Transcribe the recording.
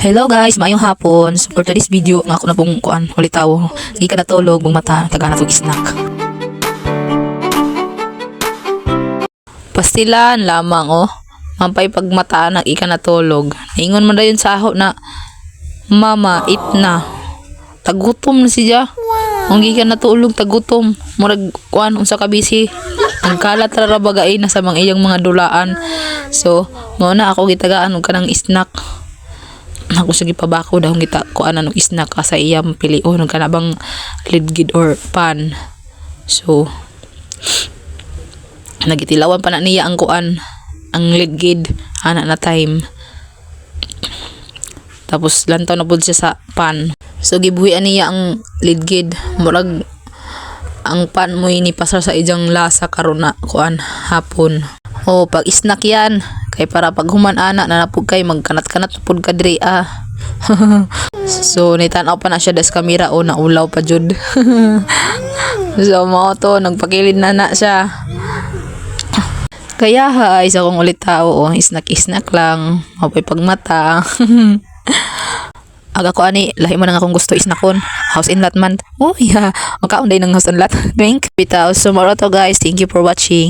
Hello guys, maayong hapon. So for today's video, nga ako na pong kuan, ulitaw. Di ka natulog, bung mata, taga na tong snack. Pastilan lamang Mampay pagmata na ika natulog. Ingon man dayon sa aho na, Mama, eat na. Tagutom na siya. Kung di ka natulog, tagutom. Murag kuan unsa ka busy. Nagkalat ra bagay na sa mga iyang mga dulaan. So, mo na ako gitagaan og kanang snack. Ako sige pabako daw kita kuan anong snack ka sa iyang pilion ng kanabang lidgid or pan. So nagitilawan pa na niya ang kuan ang lidgid ana na time. Tapos lantaw na pud siya sa pan. So gibuhian niya ang lidgid murag ang pan mo ini pasar sa ijang lasa karon na kuan hapon. Pag snack yan kay para pag human ana na napug kay magkanat-kanat na pud ka diri So nitan-aw pa na siya des kamera naulaw pa jud. So mo to nagpakilid na siya. Kaya isa kong ulit tao snack lang mapay pagmata. Aga ko ani lahi mo nang akong gusto isnakon house in lot man. Makaunday ng house in lot. Thank you. So tomorrow to guys, thank you for watching.